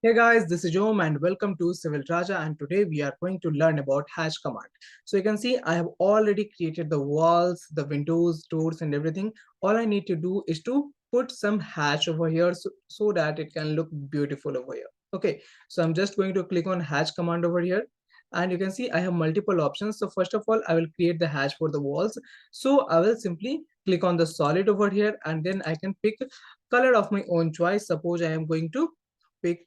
Hey guys, this is Om and welcome to Civil Raja, and today we are going to learn about hash command. So you can see I have already created the walls, the windows, doors and everything. All I need to do is to put some hash over here so that it can look beautiful over here. Okay, so I'm just going to click on hash command over here and you can see I have multiple options. So first of all, I will create the hash for the walls. So I will simply click on the solid over here and then I can pick color of my own choice. Suppose I am going to pick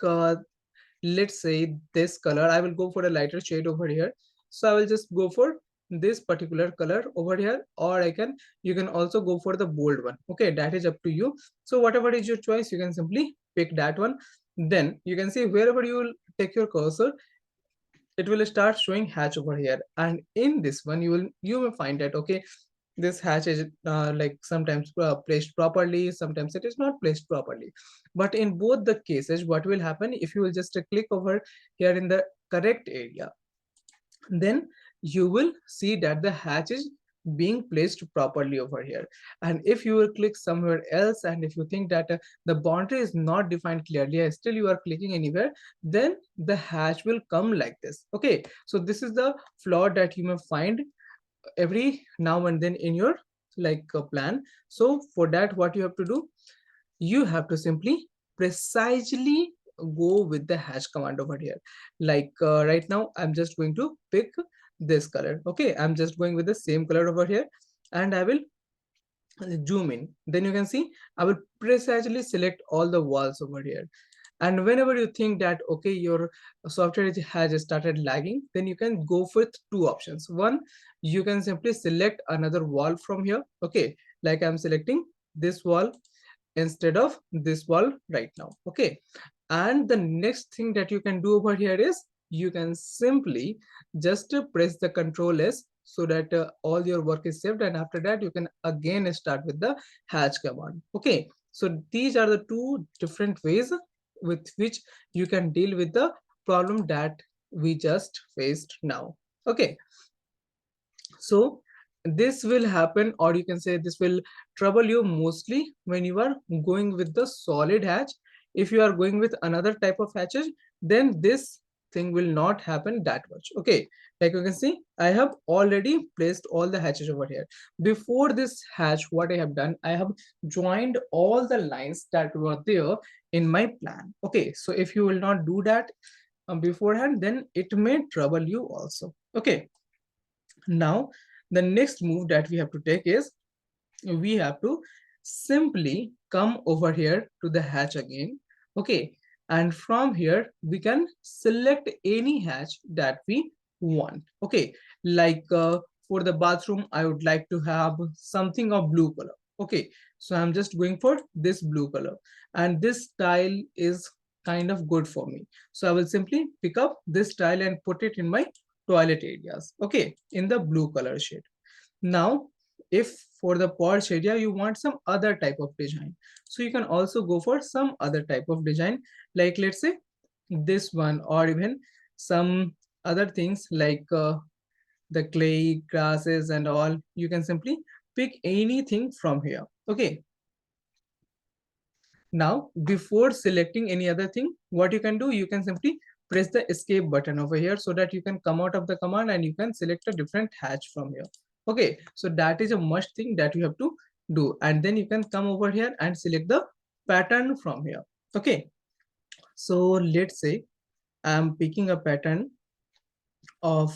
let's say this color. I will go for a lighter shade over here, so I will just go for this particular color over here, or you can also go for the bold one. Okay, that is up to you. So whatever is your choice, you can simply pick that one. Then you can see wherever you will take your cursor, it will start showing hatch over here, and in this one you will find that okay, this hatch is like sometimes placed properly, sometimes it is not placed properly. But in both the cases, what will happen, if you will just click over here in the correct area, then you will see that the hatch is being placed properly over here. And if you will click somewhere else, and if you think that the boundary is not defined clearly, still you are clicking anywhere, then the hatch will come like this. Okay, so this is the flaw that you may find every now and then in your plan. So for that, what you have to do, you have to simply precisely go with the hash command over here. Right now I'm just going to pick this color. Okay, I'm just going with the same color over here and I will zoom in. Then you can see I will precisely select all the walls over here. And whenever you think that okay, your software has started lagging, then you can go with two options. One, you can simply select another wall from here. Okay, like I'm selecting this wall instead of this wall right now. Okay, and the next thing that you can do over here is you can simply just press the Control S, so that all your work is saved, and after that you can again start with the hatch command. Okay, so these are the two different ways with which you can deal with the problem that we just faced now. Okay, so this will happen, or you can say this will trouble you mostly when you are going with the solid hatch. If you are going with another type of hatches, then this thing will not happen that much. Okay, like you can see I have already placed all the hatches over here. Before this hatch, what I have done, I have joined all the lines that were there in my plan. Okay, so if you will not do that beforehand, then it may trouble you also. Okay, now the next move that we have to take is we have to simply come over here to the hatch again. Okay, and from here we can select any hatch that we want. Okay, for the bathroom I would like to have something of blue color. Okay, so I'm just going for this blue color, and this style is kind of good for me, so I will simply pick up this style and put it in my toilet areas. Okay, in the blue color shade. Now if for the porch area you want some other type of design, so you can also go for some other type of design, like let's say this one, or even some other things like the clay grasses and all. You can simply pick anything from here. Okay, now before selecting any other thing, what you can do, you can simply press the escape button over here, so that you can come out of the command and you can select a different hatch from here. Okay, so that is a must thing that you have to do, and then you can come over here and select the pattern from here. Okay, so let's say I'm picking a pattern of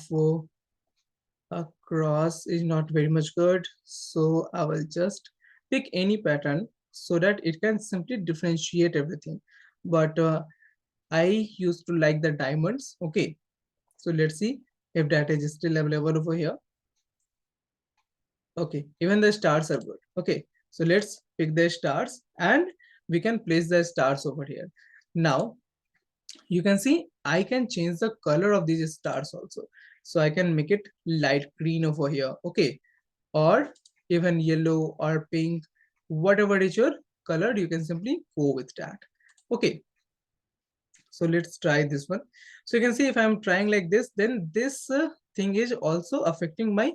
a cross is not very much good, so I will just pick any pattern so that it can simply differentiate everything. But I used to like the diamonds. Okay, so let's see if that is still available over here. Okay, even the stars are good. Okay, so let's pick the stars and we can place the stars over here. Now you can see I can change the color of these stars also, so I can make it light green over here. Okay, or even yellow or pink, whatever is your color, you can simply go with that. Okay, so let's try this one. So you can see if I'm trying like this, then this thing is also affecting my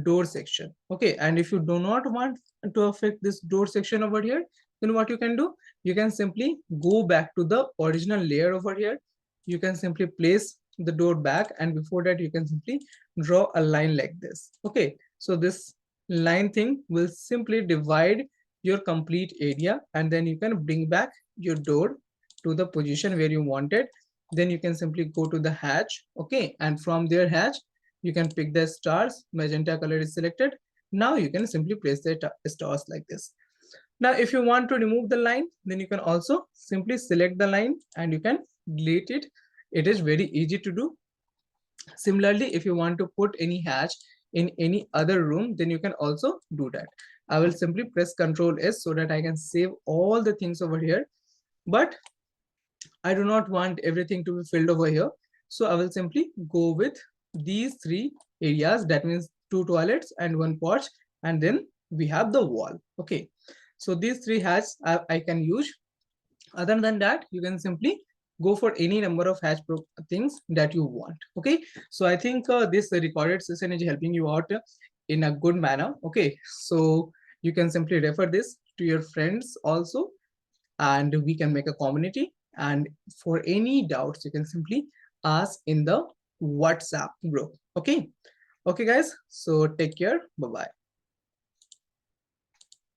door section. Okay, and if you do not want to affect this door section over here, then what you can do, you can simply go back to the original layer over here. You can simply place the door back, and before that you can simply draw a line like this. Okay, so this line thing will simply divide your complete area, and then you can bring back your door to the position where you want it. Then you can simply go to the hatch. Okay, and from their hatch you can pick the stars. Magenta color is selected. Now you can simply place the stars like this. Now if you want to remove the line, then you can also simply select the line and you can delete it. It is very easy to do. Similarly, if you want to put any hatch in any other room, then you can also do that. I will simply press Ctrl S so that I can save all the things over here. But I do not want everything to be filled over here. So I will simply go with these three areas. That means 2 toilets and 1 porch. And then we have the wall. Okay. So these three hatches I can use. Other than that, you can simply go for any number of hatch things that you want. Okay. So I think this recorded session is helping you out in a good manner. Okay. So you can simply refer this to your friends also, and we can make a community. And for any doubts, you can simply ask in the WhatsApp group. Okay. Okay, guys. So take care. Bye-bye.